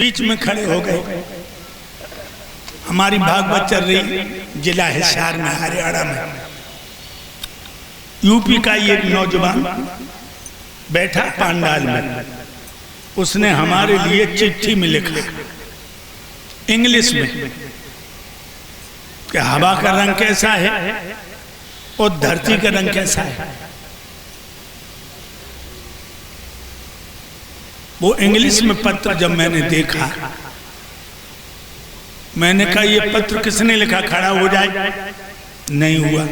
बीच में खड़े हो गए। हमारी भागवत चल रही जिला हिसार में, हरियाणा में। यूपी का ये एक नौजवान बैठा पंडाल में, उसने हमारे लिए चिट्ठी में लिखा इंग्लिश में कि हवा का रंग कैसा है और धरती का रंग कैसा है। वो इंग्लिश में पत्र जब मैंने देखा, मैंने कहा ये पत्र किसने लिखा, खड़ा हो जाए। नहीं हुआ।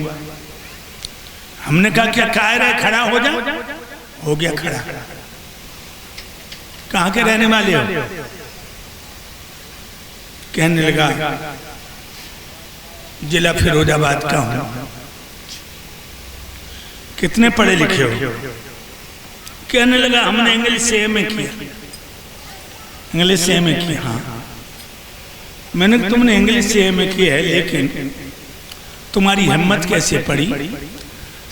हमने कहा क्या कह रहे, खड़ा हो जा। हो गया खड़ा। कहाँ के रहने वाले हो? कहने लगा जिला फिरोजाबाद का हूं। कितने पढ़े लिखे हो? कहने लगा हमने इंग्लिश से एमए किया। इंग्लिश से एमए किया? हाँ। मैंने तुमने इंग्लिश से एमए किया है, लेकिन तुम्हारी हिम्मत कैसे पड़ी?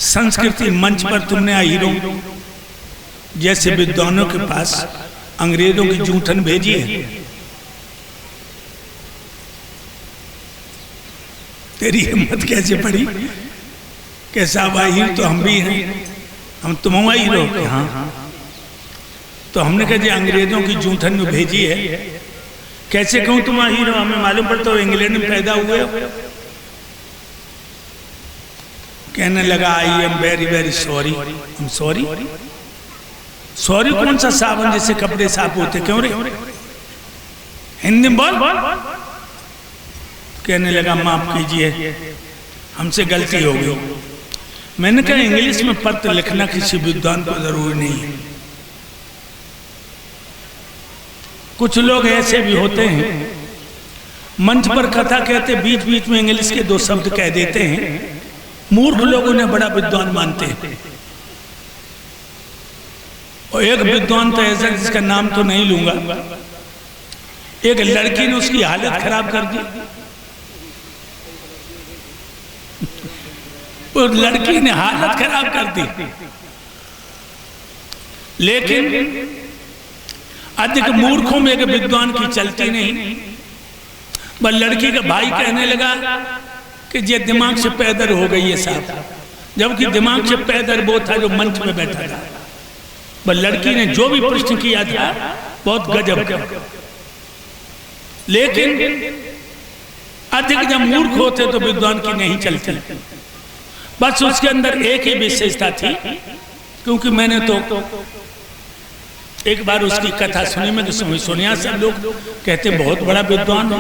संस्कृति मंच पर तुमने हीरो जैसे विद्वानों के पास अंग्रेजों की जूठन भेजी है। तेरी हिम्मत कैसे पड़ी? कैसा भाई, तो हम भी हैं, हम तुम हीरो। हाँ। तो हमने कहा जी अंग्रेजों की जूठन में भेजी है। कैसे कहूं तुम हीरो? हमें मालूम पड़ता हो इंग्लैंड में पैदा हुए हो। कहने लगा I am very very sorry. हम सॉरी? सॉरी कौन सा साबुन जैसे कपड़े साफ होते, क्यों रे? हिंदी में बोल। कहने लगा माफ कीजिए, हमसे गलती हो गई। मैंने कहा इंग्लिश में पत्र लिखना किसी विद्वान को जरूरी नहीं है। कुछ लोग ऐसे भी होते हैं मंच पर कथा कहते बीच बीच में इंग्लिश के दो शब्द कह देते हैं। मूर्ख लोग उन्हें बड़ा विद्वान मानते हैं। और एक विद्वान तो ऐसा जिसका नाम तो नहीं लूंगा, एक लड़की ने उसकी हालत खराब कर दी। उस लड़की ने हालत खराब कर दी, लेकिन अधिक मूर्खों में एक विद्वान की चलती नहीं। बस लड़की का भाई कहने लगा कि ये दिमाग से पैदर हो गई है साहब, जबकि दिमाग से पैदर वो था जो मंच में बैठा था। बस लड़की ने जो भी प्रश्न किया था बहुत गजब का, लेकिन अधिक जब मूर्ख होते तो विद्वान की नहीं चलती। बस उसके अंदर एक ही विशेषता थी, क्योंकि मैंने तो एक बार उसकी कथा सुनी में, तो सुनिया सब लोग कहते बहुत बड़ा विद्वान हो।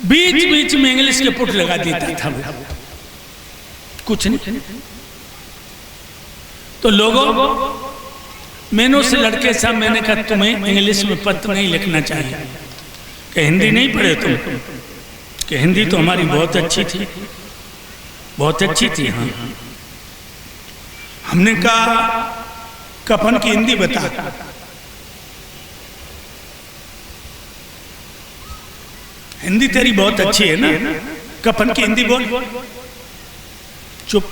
बीच बीच में इंग्लिश के पुट लगा देता था वो, कुछ नहीं। तो लोगों मैंने उस लड़के साहब, मैंने कहा तुम्हें इंग्लिश में पत्र नहीं लिखना चाहिए। कि हिंदी नहीं पढ़े तुम? कि हिंदी तो हमारी बहुत अच्छी थी, बहुत अच्छी थी। हाँ। हमने कहा कफन की हिंदी बता। हिंदी तेरी बहुत अच्छी है ना, कफन की हिंदी बोल। चुप।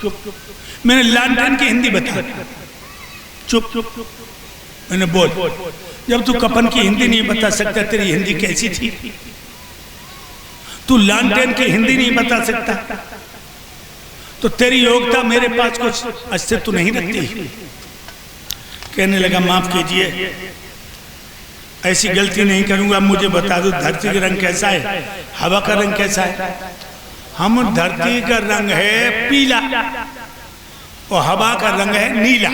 मैंने लालटेन की हिंदी बता। चुप। मैंने बोल। जब तू कफन की हिंदी नहीं बता सकता, तेरी हिंदी कैसी थी? तू लालटेन की हिंदी नहीं बता सकता तो तेरी योग्यता मेरे पास कुछ अस्तित्व नहीं रखती। कहने लगा माफ कीजिए, ऐसी गलती नहीं करूंगा। मुझे बता दो धरती का रंग कैसा है, हवा का रंग कैसा है? हम धरती का रंग है पीला और हवा का रंग है नीला।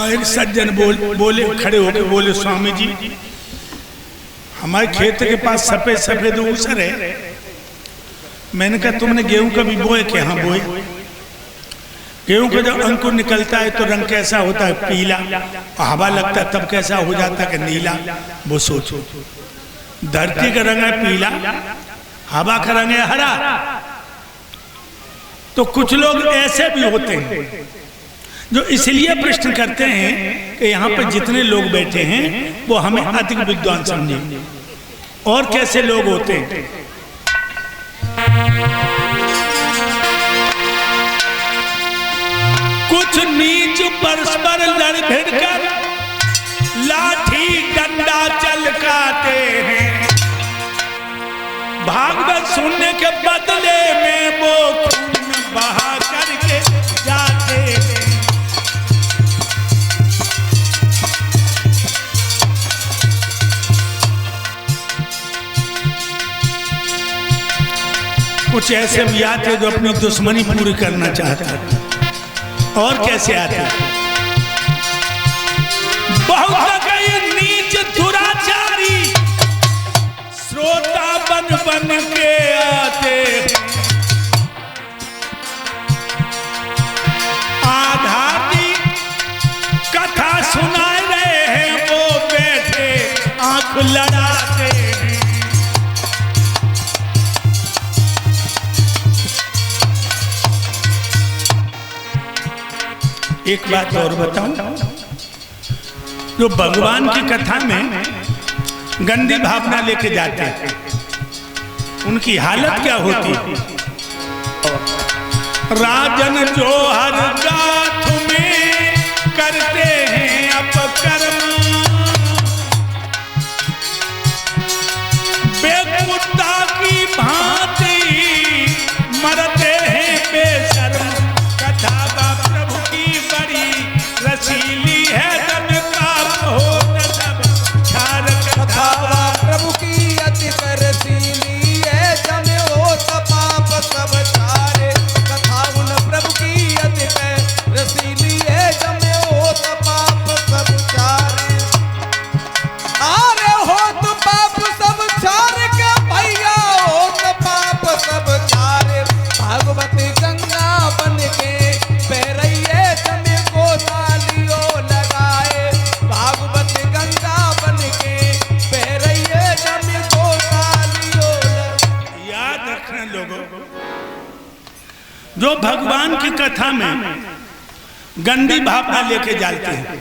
एक सज्जन बोले खड़े होकर बोले स्वामी जी, हमारे खेत के पास सफेद सफेद ऊसर है। मैंने कहा तुमने गेहूं कभी बोए? के हाँ बोए। गेहूं का जब अंकुर निकलता है तो रंग कैसा होता है? पीला। और हवा लगता है तब कैसा हो जाता है? नीला। वो सोचो, धरती का रंग है पीला, हवा का रंग है हरा। तो कुछ लोग ऐसे भी होते हैं जो इसलिए प्रश्न करते हैं कि यहाँ पर जितने लोग बैठे हैं वो हमें अधिक विद्वान समझे। और कैसे लोग होते हैं? कुछ नीच परस्पर लड़ भिड़ कर लाज सुनने के बदले में वो खून बहा करके जाते हैं। कुछ ऐसे भी आते जो अपनी दुश्मनी पूरी करना चाहते हैं। और कैसे आते? बहुत गई नीच दुराचारी, श्रोता बन बन के आते। आध्यात्मिक कथा सुना रहे हैं, वो बैठे आंख लड़ाते हैं। एक बात और बताऊं, जो भगवान की कथा में गंदी भावना लेके जाते हैं, उनकी हालत क्या होती? राजन जो हर गाथ में करते हैं अपकर्म, बेकुत्ता की भांति मरते हैं बेशर्म। कथा प्रभु की बड़ी रसीली है, तब पाप हो न सब छार। कथा प्रभु की अति रसीली है, जमे हो पाप सब छारे। कथा उन प्रभु की अति रसीली है, जमे हो पाप सब छारे। अरे हो तो पाप सब छारे के भैया, हो तो पाप सब छारे। भागवती गंगा बन के पैरैये, जमे को तालियों लगाए। भागवती गंगा बन के पैरैये, जमे को तालियों लगाए। याद रखना लोगों, जो भगवान की कथा में गंदी भावना लेके जाते हैं,